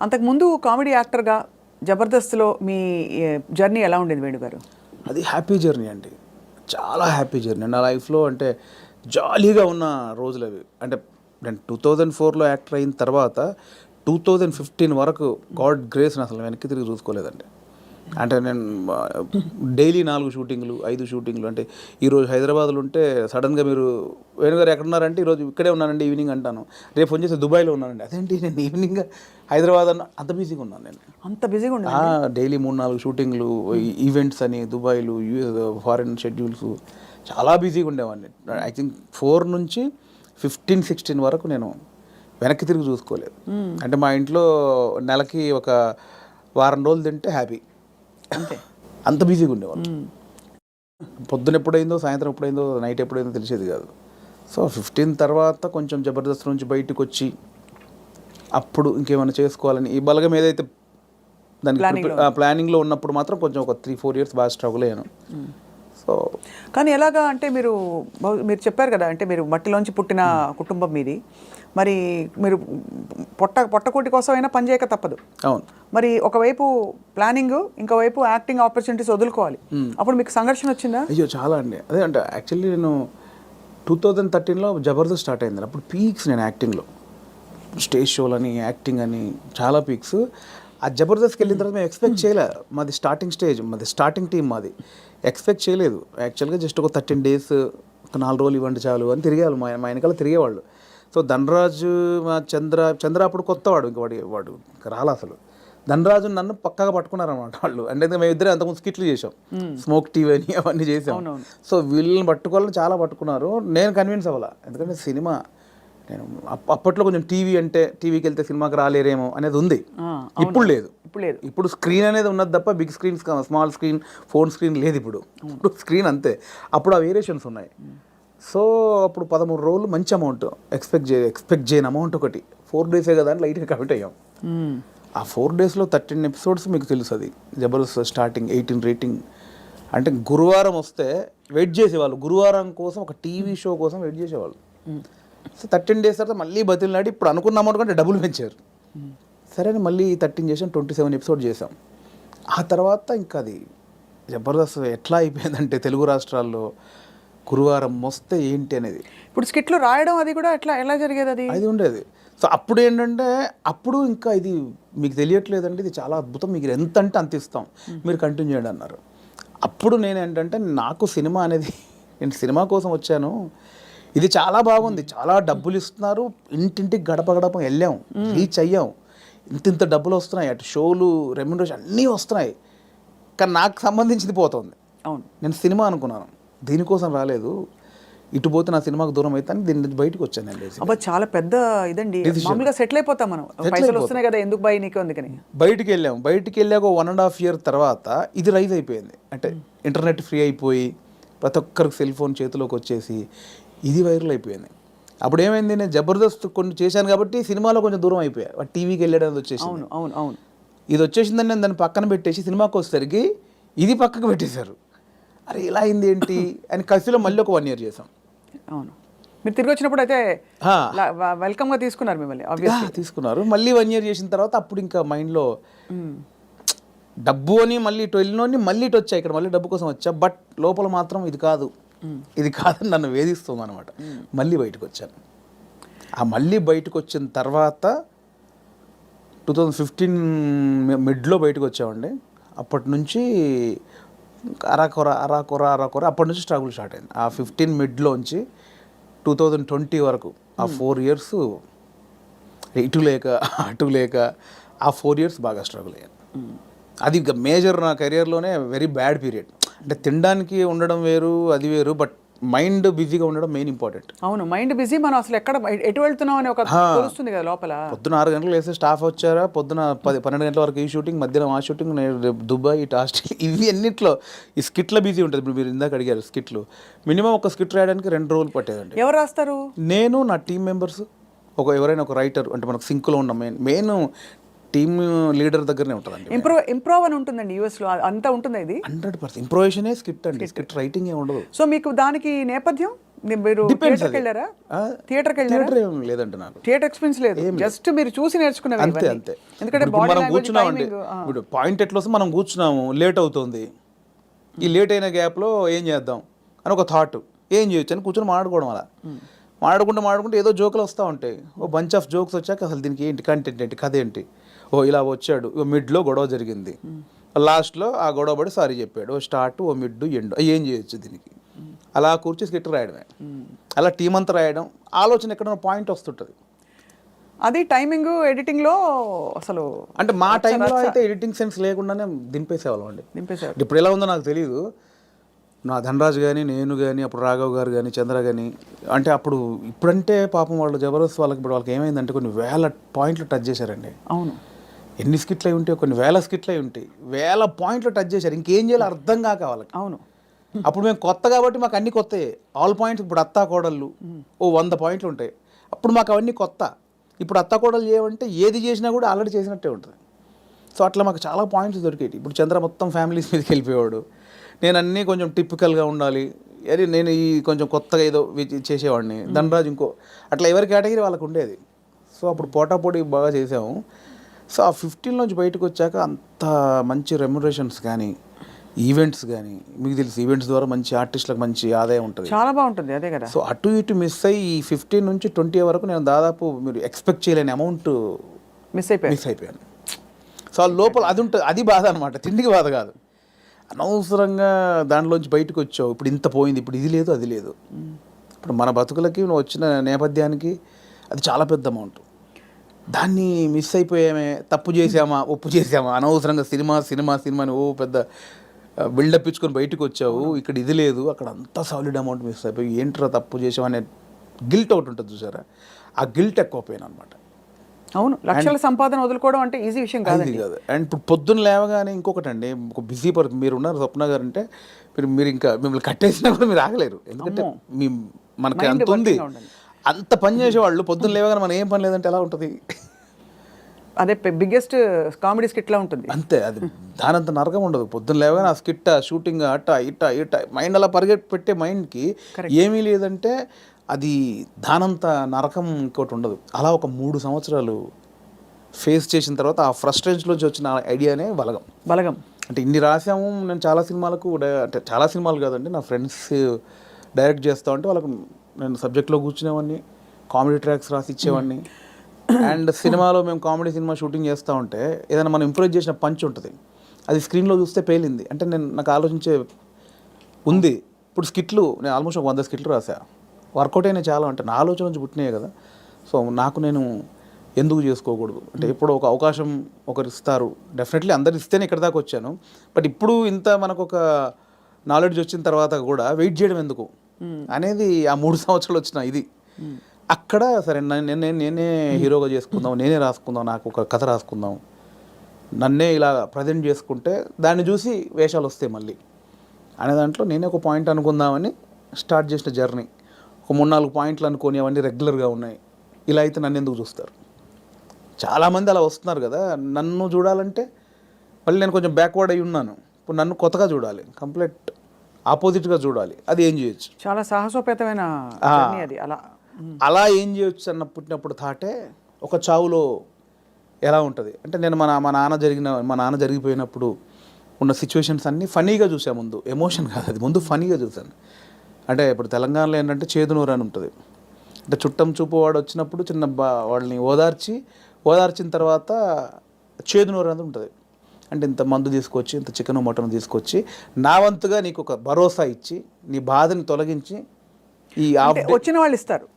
అంతకుముందు కామెడీ యాక్టర్గా జబర్దస్త్లో మీ జర్నీ ఎలా ఉండేది వేణుగారు? అది హ్యాపీ జర్నీ అండి, చాలా హ్యాపీ జర్నీ నా లైఫ్లో. అంటే జాలీగా ఉన్న రోజులు అవి. అంటే నేను 2004లో యాక్టర్ అయిన తర్వాత 2015 వరకు గాడ్ గ్రేస్ని అసలు వెనక్కి తిరిగి చూసుకోలేదండి. అంటే నేను డైలీ 4 షూటింగ్లు 5 షూటింగ్లు. అంటే ఈరోజు హైదరాబాద్లో ఉంటే సడన్గా మీరు వేణుగారు ఎక్కడున్నారంటే ఈరోజు ఇక్కడే ఉన్నానండి ఈవినింగ్ అంటాను. రేపు ఫోన్ చేస్తే దుబాయ్లో ఉన్నానండి. అదేంటి నేను ఈవినింగ్ హైదరాబాద్ అన్న అంత బిజీగా ఉన్నాను నేను. అంత బిజీగా ఉండే డైలీ 3-4 షూటింగ్లు, ఈవెంట్స్ అని దుబాయ్లు, ఫారిన్ షెడ్యూల్స్, చాలా బిజీగా ఉండేవాడిని. ఐ థింక్ 4 నుంచి 15-16 వరకు నేను వెనక్కి తిరిగి చూసుకోలేదు. అంటే మా ఇంట్లో నెలకి ఒక వారం రోజులు తింటే హ్యాపీ, అంతే. అంత బిజీగా ఉండేవాళ్ళు. పొద్దున ఎప్పుడైందో, సాయంత్రం ఎప్పుడైందో, నైట్ ఎప్పుడైందో తెలిసేది కాదు. సో 15 తర్వాత కొంచెం జబర్దస్త్ నుంచి బయటకు వచ్చి అప్పుడు ఇంకేమైనా చేసుకోవాలని ఈ బలగం ఏదైతే దానికి ప్లానింగ్లో ఉన్నప్పుడు మాత్రం కొంచెం ఒక 3-4 ఇయర్స్ బాగా స్ట్రగుల్ అయ్యాను. సో కానీ ఎలాగా అంటే మీరు చెప్పారు కదా, అంటే మీరు మట్టిలోంచి పుట్టిన కుటుంబం మీది, మరి మీరు పొట్టకోటి కోసం అయినా పని చేయక తప్పదు. అవును. మరి ఒకవైపు ప్లానింగ్, ఇంకోవైపు యాక్టింగ్ ఆపర్చునిటీస్ వదులుకోవాలి. అప్పుడు మీకు సంఘర్షణ వచ్చిందా? అయ్యో చాలా అండి. అదే అంటే యాక్చువల్లీ నేను 2013లో జబర్దస్త్ స్టార్ట్ అయింది. అప్పుడు పీక్స్ నేను యాక్టింగ్లో, స్టేజ్ షోలని, యాక్టింగ్ అని చాలా పీక్స్. ఆ జబర్దస్త్కి వెళ్ళిన తర్వాత మేము ఎక్స్పెక్ట్ చేయలే. మాది స్టార్టింగ్ స్టేజ్, మాది స్టార్టింగ్ టీం, మాది ఎక్స్పెక్ట్ చేయలేదు. యాక్చువల్గా జస్ట్ ఒక 13 days, ఒక 4 రోజులు ఇవ్వండి చాలు అని తిరిగేవాళ్ళు, మా వెనకాల తిరిగేవాళ్ళు. సో ధనరాజు, మా చంద్ర అప్పుడు కొత్తవాడు, ఇంక వాడు రాలా అసలు. ధనరాజు నన్ను పక్కగా పట్టుకున్నారన్నమాట వాళ్ళు. అంటే మేము ఇద్దరే అంతకుముందు స్కిట్లు చేసాం, స్మోక్ టీవీ అని అవన్నీ చేసాం. సో వీళ్ళని పట్టుకోవాలని చాలా పట్టుకున్నారు. నేను కన్విన్స్ అవ్వాల, ఎందుకంటే సినిమా నేను అప్పట్లో కొంచెం టీవీ అంటే టీవీకి వెళ్తే సినిమాకి రాలేరేమో అనేది ఉంది. ఇప్పుడు లేదు. ఇప్పుడు స్క్రీన్ అనేది ఉన్నది తప్ప big screen, small screen, phone screen లేదు. ఇప్పుడు స్క్రీన్ అంతే. అప్పుడు ఆ వేరియేషన్స్ ఉన్నాయి. సో అప్పుడు 13 రోజులు మంచి అమౌంట్ ఎక్స్పెక్ట్ చేయని అమౌంట్ ఒకటి. 4 days కదా అని లైట్గా కమిట్ అయ్యాం. ఆ 4 daysలో 13 episodes మీకు తెలుసు. అది జబర్దస్త్ స్టార్టింగ్ 18 రేటింగ్. అంటే గురువారం వస్తే వెయిట్ చేసేవాళ్ళు, గురువారం కోసం ఒక టీవీ షో కోసం వెయిట్ చేసేవాళ్ళు. సో 13 days తర్వాత మళ్ళీ బతిలాడి ఇప్పుడు అనుకున్న అమౌంట్ కంటే డబ్బులు పెంచారు. సరే అని మళ్ళీ 13 చేసాం, 27 episodes చేసాం. ఆ తర్వాత ఇంకా అది జబర్దస్త్ ఎట్లా అయిపోయిందంటే తెలుగు రాష్ట్రాల్లో గురువారం వస్తే ఏంటి అనేది. ఇప్పుడు స్కిట్లు రాయడం అది కూడా ఎలా జరిగేది? అది ఉండేది. సో అప్పుడు ఏంటంటే, అప్పుడు ఇంకా ఇది మీకు తెలియట్లేదండి, ఇది చాలా అద్భుతం, మీకు ఎంత అంటే అంత ఇస్తాం, మీరు కంటిన్యూ చేయండి అన్నారు. అప్పుడు నేను ఏంటంటే, నాకు సినిమా అనేది, నేను సినిమా కోసం వచ్చాను, ఇది చాలా బాగుంది, చాలా డబ్బులు ఇస్తున్నారు, ఇంటింటికి గడప గడప వెళ్ళాం, రీచ్ అయ్యాం, ఇంత డబ్బులు వస్తున్నాయి, అటు షోలు, రెమ్యునరేషన్ అన్నీ వస్తున్నాయి, కానీ నాకు సంబంధించింది పోతుంది. అవును, నేను సినిమా అనుకున్నాను, దీనికోసం రాలేదు, ఇటు పోతే నా సినిమాకు దూరం అవుతాను, దీని నుంచి బయటకు వచ్చాను అండి. అబ్బా చాలా పెద్ద ఇదండి. మామూలుగా సెటిల్ అయిపోతాం మనం, పైసలు వస్తున్నాయి కదా, ఎందుకు బై నీకు అందుకని బయటికి వెళ్ళాక 1.5 year తర్వాత ఇది రైజ్ అయిపోయింది. అంటే ఇంటర్నెట్ ఫ్రీ అయిపోయి ప్రతి ఒక్కరికి సెల్ ఫోన్ చేతిలోకి వచ్చేసి ఇది వైరల్ అయిపోయింది. అప్పుడు ఏమైంది, నేను జబర్దస్త్ కొన్ని చేశాను కాబట్టి సినిమాలో కొంచెం దూరం అయిపోయా, టీవీకి వెళ్ళడం వచ్చేసి. అవును ఇది వచ్చేసిందని నేను దాన్ని పక్కన పెట్టేసి సినిమాకి వచ్చేసరికి ఇది పక్కకు పెట్టేశారు. అరే ఇలా అయింది ఏంటి అని కసిలో మళ్ళీ ఒక 1 year చేసాం. అవును, మీరు తిరిగి వచ్చినప్పుడు అయితే వెల్కమ్గా తీసుకున్నారు మిమ్మల్ని, తీసుకున్నారు. మళ్ళీ 1 year చేసిన తర్వాత అప్పుడు ఇంకా మైండ్లో డబ్బు అని మళ్ళీ ఇటు వెళ్ళినోని మళ్ళీ ఇటు వచ్చా, ఇక్కడ మళ్ళీ డబ్బు కోసం వచ్చా, బట్ లోపల మాత్రం ఇది కాదని నన్ను వేధిస్తుంది అనమాట. మళ్ళీ బయటకు వచ్చాను. ఆ మళ్ళీ బయటకు వచ్చిన తర్వాత 2015 మిడ్లో బయటకు వచ్చామండి. అప్పటి నుంచి అరాకొర అప్పటి నుంచి స్ట్రగుల్ స్టార్ట్ అయింది. ఆ 15 మిడ్లోంచి 2020 వరకు ఆ 4 years ఇటు లేక అటు లేక ఆ 4 years బాగా స్ట్రగుల్ అయ్యాను. అది ఇక మేజర్ నా కెరియర్లోనే వెరీ బ్యాడ్ పీరియడ్. అంటే తినడానికి ఉండడం వేరు, అది వేరు, బట్ మైండ్ బిజీగా ఉండడం మెయిన్ ఇంపార్టెంట్. అవును, మైండ్ బిజీ, మనం అసలు ఎటు వెళ్తున్నాం అని ఒక తెలుస్తుంది కదా లోపల. పొద్దున 6 గంటలకు వేస్తే స్టాఫ్ వచ్చారా, పొద్దున 12 గంటల వరకు ఈ షూటింగ్, మధ్యాహ్నం ఆ షూటింగ్, దుబాయ్, ఇటు ఆస్ట్రేలియా, ఇవి అన్నిట్లో ఈ స్కిట్ల బిజీ ఉంటుంది. ఇప్పుడు మీరు ఇందాక అడిగారు స్కిట్లు, మినిమం ఒక స్కిట్ రాయడానికి 2 రోజులు పట్టేదండి. ఎవరు రాస్తారు? నేను, నా టీమ్ మెంబర్స్, ఎవరైనా ఒక రైటర్, అంటే మనకు సింక్లో ఉన్న మెయిన్ టీమ్ లీడర్ దగ్గరనే ఉంటుందండి. ఇంప్రూవ్ అని ఉంటుందండి యూఎస్లో, అంతా ఉంటుంది. ఇది 100% ఇంప్రూవేషనే స్క్రిప్ట్ అండి, స్క్రిప్ట్ రైటింగ్ ఏ ఉండదు. సో మీకు దానికి నేపథ్యం మీరు Depends థియేటర్కి అది. వెళ్ళారా? ఆ? థియేటర్కి వెళ్ళారా? థియేటర్ ఏం లేదంటే నాకు థియేటర్ ఎక్స్పీరియన్స్ లేదు, జస్ట్ మీరు చూసి నేర్చుకున్నవి అంతే ఇవన్నీ. అంతే. ఎందుకంటే ఇప్పుడు బాడీ మనం లాంగ్వేజ్, కూర్చున్నామండి, టైమింగ్. ఇప్పుడు పాయింట్ ఎట్లా వస్తే మనం కూర్చున్నాము, లేట్ అవుతుంది, ఈ లేట్ అయిన గ్యాప్లో ఏం చేద్దాం అని ఒక థాట్, ఏం చేయొచ్చు అని కూర్చొని మాట్లాడుకోవడం. అలా మాట్లాడుకుంటే ఏదో జోకులు వస్తూ ఉంటాయి. ఓ బంచ్ ఆఫ్ జోక్స్ వచ్చాక అసలు దీనికి ఏంటి కంటెంట్ ఏంటి, కథ ఏంటి, ఓ ఇలా వచ్చాడు, ఓ మిడ్లో గొడవ జరిగింది, లాస్ట్లో ఆ గొడవ పడి సారీ చెప్పాడు, ఓ స్టార్ట్, ఓ మిడ్, ఎండ్, ఏం చేయొచ్చు దీనికి. అలా కూర్చి స్కిట్ రాయడమే, అలా టీం అంతా రాయడం, ఆలోచన ఎక్కడైనా పాయింట్ వస్తుంటుంది. అది టైమింగ్ ఎడిటింగ్ లో అసలు అంటే మా టైంలో అయితే ఎడిటింగ్ సెన్స్ లేకుండానే దింపేసేవాళ్ళం అండి. నింపేశారు. ఇప్పుడు ఎలా ఉందో నాకు తెలియదు. నా ధనరాజు కానీ, నేను కానీ, అప్పుడు రాఘవ్ గారు కానీ, చంద్ర కానీ, అంటే అప్పుడు ఇప్పుడంటే పాపం వాళ్ళు జబర్దస్త్ వాళ్ళకి ఇప్పుడు వాళ్ళకి ఏమైందంటే కొన్ని వేల పాయింట్లు టచ్ చేశారండి. అవును. ఎన్ని స్కిట్లు అయి ఉంటాయి, కొన్ని వేల స్కిట్లు అయి ఉంటాయి, వేల పాయింట్లు టచ్ చేశారు. ఇంకేం చేయాలో అర్థం కాక వాళ్ళకి. అవును. అప్పుడు మేము కొత్త కాబట్టి మాకు అన్ని కొత్తయే, ఆల్ పాయింట్స్. ఇప్పుడు అత్తా కోడళ్ళు ఓ 100 పాయింట్లు ఉంటాయి, అప్పుడు మాకు అవన్నీ కొత్త. ఇప్పుడు అత్తా కోడలు చేయమంటే ఏది చేసినా కూడా ఆల్రెడీ చేసినట్టే ఉంటుంది. సో అట్లా మాకు చాలా పాయింట్స్ దొరికేవి. ఇప్పుడు చంద్ర మొత్తం ఫ్యామిలీస్ మీదకి వెళ్ళిపోయేవాడు, నేను అన్నీ కొంచెం టిపికల్గా ఉండాలి, అరే నేను ఈ కొంచెం కొత్తగా ఏదో చేసేవాడిని, ధనరాజు ఇంకో, అట్లా ఎవరి కేటగిరీ వాళ్ళకు ఉండేది. సో అప్పుడు పోటాపోటీ బాగా చేసాము. సో ఆ 15 నుంచి బయటకు వచ్చాక అంత మంచి రెమ్యునరేషన్స్ కానీ, ఈవెంట్స్ కానీ, మీకు తెలుసు ఈవెంట్స్ ద్వారా మంచి ఆర్టిస్టులకు మంచి ఆదాయం ఉంటుంది, చాలా బాగుంటుంది. అదే కదా. సో అటు ఇటు మిస్ అయ్యి ఈ 15 నుంచి 20 వరకు నేను దాదాపు మీరు ఎక్స్పెక్ట్ చేయలేని అమౌంట్ మిస్ అయిపోయాను. సో ఆ లోపల అది ఉంటుంది, అది బాధ అనమాట, తిండికి బాధ కాదు. అనవసరంగా దాంట్లోంచి బయటకు వచ్చావు, ఇప్పుడు ఇంత పోయింది, ఇప్పుడు ఇది లేదు అది లేదు. ఇప్పుడు మన బతుకులకి నువ్వు వచ్చిన నేపథ్యానికి అది చాలా పెద్ద అమౌంట్. దాన్ని మిస్ అయిపోయామే, తప్పు చేసామా, ఒప్పు చేసామా, అనవసరంగా సినిమాని ఓ పెద్ద బిల్డప్ ఇచ్చుకొని బయటకు వచ్చావు, ఇక్కడ ఇది లేదు, అక్కడ అంతా సాలిడ్ అమౌంట్ మిస్ అయిపోయి ఏంట్రా తప్పు చేసామనే గిల్ట్ ఒకటి ఉంటుంది చూసారా, ఆ గిల్ట్ ఎక్కువ పోయాను అనమాట. అవును, లక్షల సంపాదన వదులుకోవడం అంటే ఈజీ విషయం కాదు. అండ్ ఇప్పుడు పొద్దున్న లేవగానే ఇంకొకటి అండి, ఒక బిజీ పర్సన్ మీరు ఉన్నారు స్వప్న గారు అంటే, మీరు ఇంకా మిమ్మల్ని కట్టేసినా కూడా మీరు ఆగలేరు, ఎందుకంటే మనకి అంత ఉంది, అంత పని చేసేవాళ్ళు పొద్దున్న లేవగానే మనం ఏం పని లేదంటే ఎలా ఉంటుంది. అదే బిగ్గెస్ట్ కామెడీ స్కిట్లా ఉంటుంది. అంతే, అది దానంత నరకం ఉండదు. పొద్దున్న లేవగానే ఆ స్కిట్, షూటింగ్, అట్ట ఇట్ట మైండ్ అలా పరిగెట్టి పెట్టే మైండ్కి ఏమీ లేదంటే అది దానంత నరకం ఇంకోటి ఉండదు. అలా ఒక 3 సంవత్సరాలు ఫేస్ చేసిన తర్వాత ఆ ఫ్రస్ట్రేషన్లోంచి వచ్చిన ఐడియానే బలగం. అంటే ఇన్ని రాసాము, నేను చాలా సినిమాలకు అంటే చాలా సినిమాలు కాదండి, నా ఫ్రెండ్స్ డైరెక్ట్ చేస్తా ఉంటే వాళ్ళకు నేను సబ్జెక్ట్లో కూర్చునేవాడిని, కామెడీ ట్రాక్స్ రాసి ఇచ్చేవాడిని. అండ్ సినిమాలో మేము కామెడీ సినిమా షూటింగ్ చేస్తూ ఉంటే ఏదైనా మనం ఇంప్రూవ్ చేసిన పంచ్ ఉంటుంది, అది స్క్రీన్లో చూస్తే పేలింది అంటే నాకు ఆలోచించే ఉంది. ఇప్పుడు స్కిట్లు నేను ఆల్మోస్ట్ 100 స్కిట్లు రాసా, వర్కౌట్ అయినా చాలా, అంటే నా ఆలోచన నుంచి పుట్టినాయి కదా. సో నాకు నేను ఎందుకు చేసుకోకూడదు అంటే, ఎప్పుడు ఒక అవకాశం ఒకరు ఇస్తారు, డెఫినెట్లీ అందరు ఇస్తేనే ఇక్కడ దాకా వచ్చాను. బట్ ఇప్పుడు ఇంత మనకు ఒక నాలెడ్జ్ వచ్చిన తర్వాత కూడా వెయిట్ చేయడం ఎందుకు అనేది ఆ 3 సంవత్సరాలు వచ్చిన ఇది. అక్కడ సరే నేనే హీరోగా చేసుకుందాం, నేనే రాసుకుందాం, నాకు ఒక కథ రాసుకుందాం, నన్నే ఇలా ప్రజెంట్ చేసుకుంటే దాన్ని చూసి వేషాలు వస్తాయి మళ్ళీ అనే దాంట్లో నేనే ఒక పాయింట్ అనుకుందామని స్టార్ట్ చేసిన జర్నీ. ఒక 3-4 పాయింట్లు అనుకొని అవన్నీ రెగ్యులర్గా ఉన్నాయి. ఇలా అయితే నన్ను ఎందుకు చూస్తారు, చాలామంది అలా వస్తున్నారు కదా, నన్ను చూడాలంటే మళ్ళీ నేను కొంచెం బ్యాక్వర్డ్ అయి ఉన్నాను, ఇప్పుడు నన్ను కొత్తగా చూడాలి, కంప్లీట్ ఆపోజిట్గా చూడాలి, అది ఏం చేయొచ్చు, చాలా సాహసోపేతమైన జర్నీ అది. అలా ఏం చేయొచ్చు అన్న పుట్టినప్పుడు థాటే ఒక చావులో ఎలా ఉంటుంది అంటే, నేను మా నాన్న జరిగిపోయినప్పుడు ఉన్న సిచ్యువేషన్స్ అన్నీ ఫనీగా చూసాను. ముందు ఎమోషన్ కాదు, అది ముందు ఫనీగా చూశాను. అంటే ఇప్పుడు తెలంగాణలో ఏంటంటే చేదునూరు అని ఉంటుంది, అంటే చుట్టం చూపు వాడు వచ్చినప్పుడు వాళ్ళని ఓదార్చిన తర్వాత చేదునూరు అనేది ఉంటుంది. అంటే ఇంత మందు తీసుకొచ్చి, ఇంత చికెన్ మటన్ తీసుకొచ్చి నా వంతుగా నీకు ఒక భరోసా ఇచ్చి, నీ బాధని తొలగించి ఈ వచ్చిన వాళ్ళు ఇస్తారు.